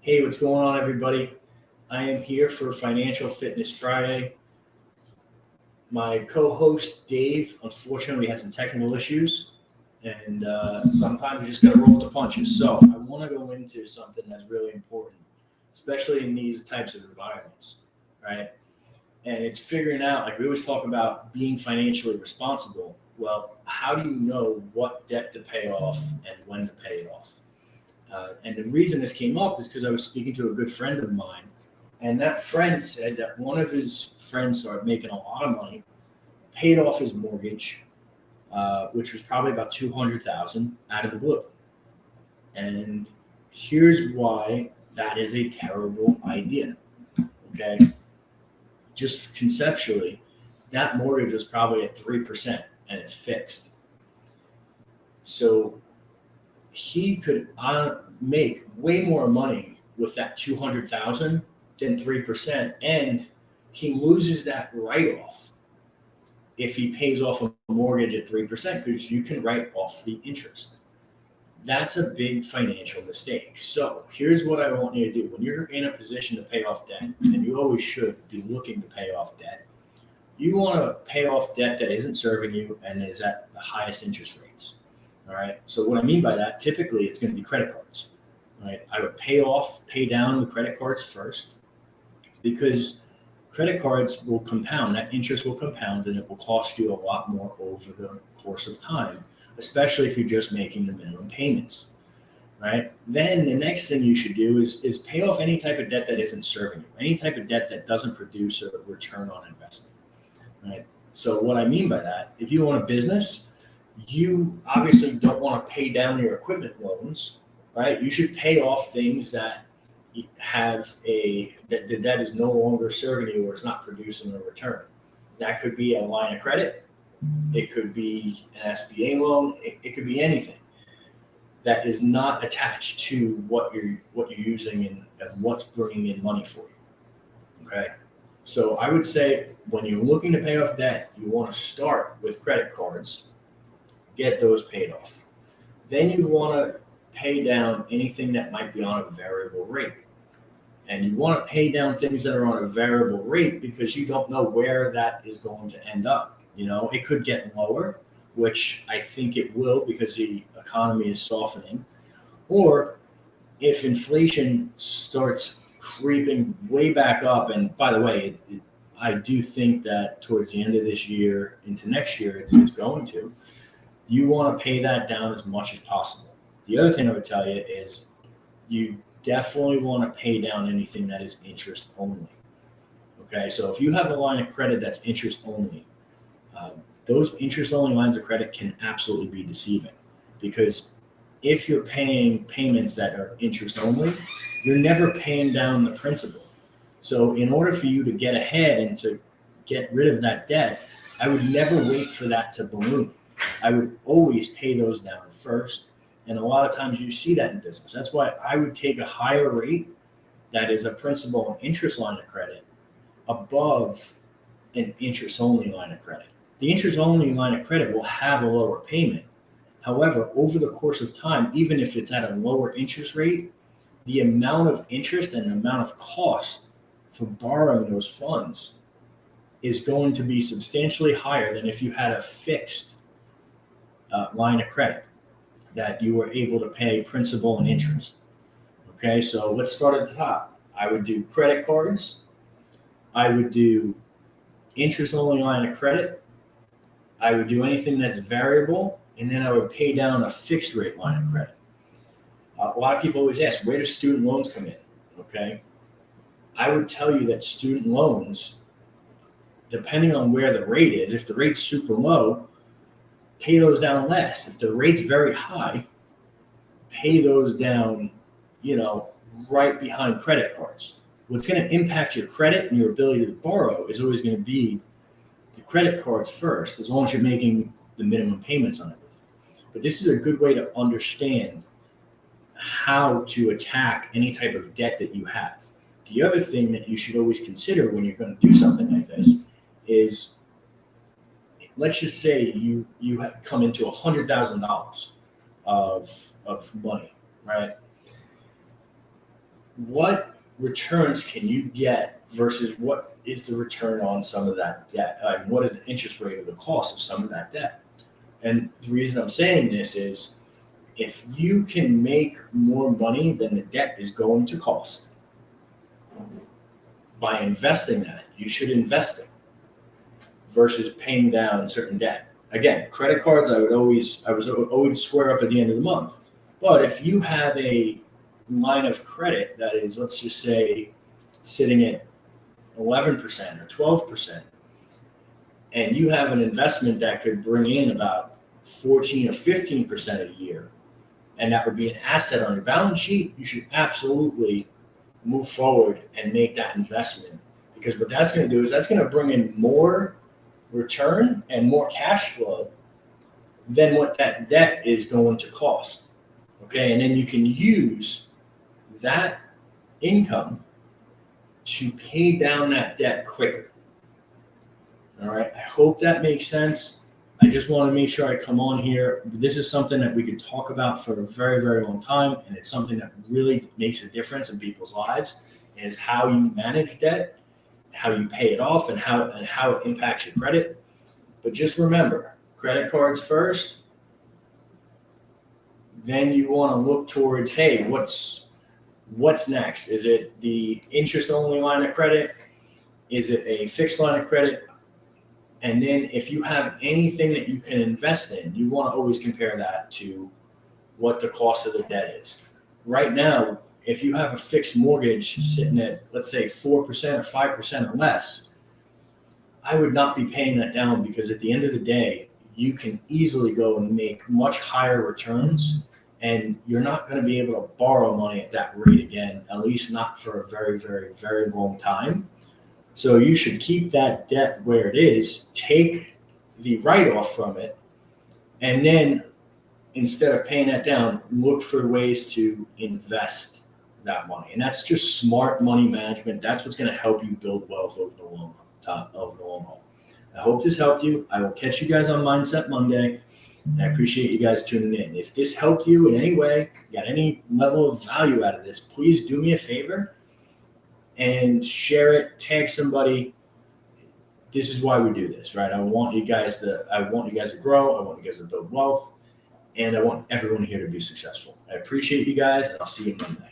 Hey, what's going on, everybody? I am here for Financial Fitness Friday. My co-host Dave, unfortunately, had some technical issues, and sometimes you just got to roll with the punches. So I want to go into something that's really important, especially in these types of environments, right? And it's figuring out, like we always talk about being financially responsible. Well, how do you know what debt to pay off and when to pay it off? And the reason this came up is because I was speaking to a good friend of mine, and that friend said that one of his friends started making a lot of money, paid off his mortgage, which was probably about 200,000 out of the blue. And here's why that is a terrible idea. Okay, just conceptually, that mortgage was probably at 3% and it's fixed. So he could make way more money with that 200,000 than 3%, and he loses that write-off if he pays off a mortgage at 3% because you can write off the interest. That's a big financial mistake. So here's what I want you to do. When you're in a position to pay off debt, and you always should be looking to pay off debt, you want to pay off debt that isn't serving you and is at the highest interest rates. All right. So what I mean by that, typically it's going to be credit cards. Right. I would pay down the credit cards first, because credit cards will compound. That interest will compound, and it will cost you a lot more over the course of time, especially if you're just making the minimum payments. Right. Then the next thing you should do is pay off any type of debt that isn't serving you, any type of debt that doesn't produce a return on investment. Right. So what I mean by that, if you own a business, you obviously don't want to pay down your equipment loans, right? You should pay off things that have that is no longer serving you or it's not producing a return. That could be a line of credit. It could be an SBA loan. It could be anything that is not attached to what you're using and what's bringing in money for you. Okay. So I would say when you're looking to pay off debt, you want to start with credit cards. Get those paid off. Then you want to pay down anything that might be on a variable rate. And you want to pay down things that are on a variable rate because you don't know where that is going to end up. You know, it could get lower, which I think it will because the economy is softening. Or if inflation starts creeping way back up, and by the way, I do think that towards the end of this year into next year, it's going to. You want to pay that down as much as possible. The other thing I would tell you is you definitely want to pay down anything that is interest only. Okay, so if you have a line of credit that's interest only, those interest only lines of credit can absolutely be deceiving, because if you're paying payments that are interest only, you're never paying down the principal. So in order for you to get ahead and to get rid of that debt, I would never wait for that to balloon. I would always pay those down first. And a lot of times you see that in business. That's why I would take a higher rate that is a principal and interest line of credit above an interest only line of credit. The interest only line of credit will have a lower payment. However, over the course of time, even if it's at a lower interest rate, the amount of interest and the amount of cost for borrowing those funds is going to be substantially higher than if you had a fixed line of credit that you were able to pay principal and interest. Okay, so let's start at the top. I would do credit cards. I would do interest only line of credit. I would do anything that's variable, and then I would pay down a fixed rate line of credit. A lot of people always ask, where do student loans come in? Okay, I would tell you that student loans, depending on where the rate is, if the rate's super low, pay those down less. If the rate's very high, pay those down, right behind credit cards. What's going to impact your credit and your ability to borrow is always going to be the credit cards first, as long as you're making the minimum payments on everything. But this is a good way to understand how to attack any type of debt that you have. The other thing that you should always consider when you're going to do something like this is, let's just say you have come into $100,000 of money, right? what returns can you get versus what is the return on some of that debt? What is the interest rate or the cost of some of that debt? And the reason I'm saying this is if you can make more money than the debt is going to cost by investing that, you should invest it versus paying down certain debt. Again, credit cards, I was always square up at the end of the month. But if you have a line of credit that is, let's just say, sitting at 11% or 12%, and you have an investment that could bring in about 14 or 15% a year, and that would be an asset on your balance sheet, you should absolutely move forward and make that investment. Because what that's going to do is that's going to bring in more return and more cash flow than what that debt is going to cost. Okay, and then you can use that income to pay down that debt quicker. All right, I hope that makes sense. I just want to make sure I come on here. This is something that we could talk about for a very, very long time, and it's something that really makes a difference in people's lives, is how you manage debt, how you pay it off, and how it impacts your credit. But just remember, credit cards first, then you want to look towards, hey, what's next? Is it the interest-only line of credit? Is it a fixed line of credit? And then if you have anything that you can invest in, you want to always compare that to what the cost of the debt is. Right now, if you have a fixed mortgage sitting at, let's say, 4% or 5% or less, I would not be paying that down, because at the end of the day, you can easily go and make much higher returns, and you're not going to be able to borrow money at that rate again, at least not for a very, very, very long time. So you should keep that debt where it is, take the write-off from it, and then instead of paying that down, look for ways to invest that money. And that's just smart money management. That's what's going to help you build wealth over the long haul. I hope this helped you. I will catch you guys on Mindset Monday. And I appreciate you guys tuning in. If this helped you in any way, got any level of value out of this, please do me a favor and share it, tag somebody. This is why we do this, right? I want you guys to grow. I want you guys to build wealth, and I want everyone here to be successful. I appreciate you guys, and I'll see you Monday.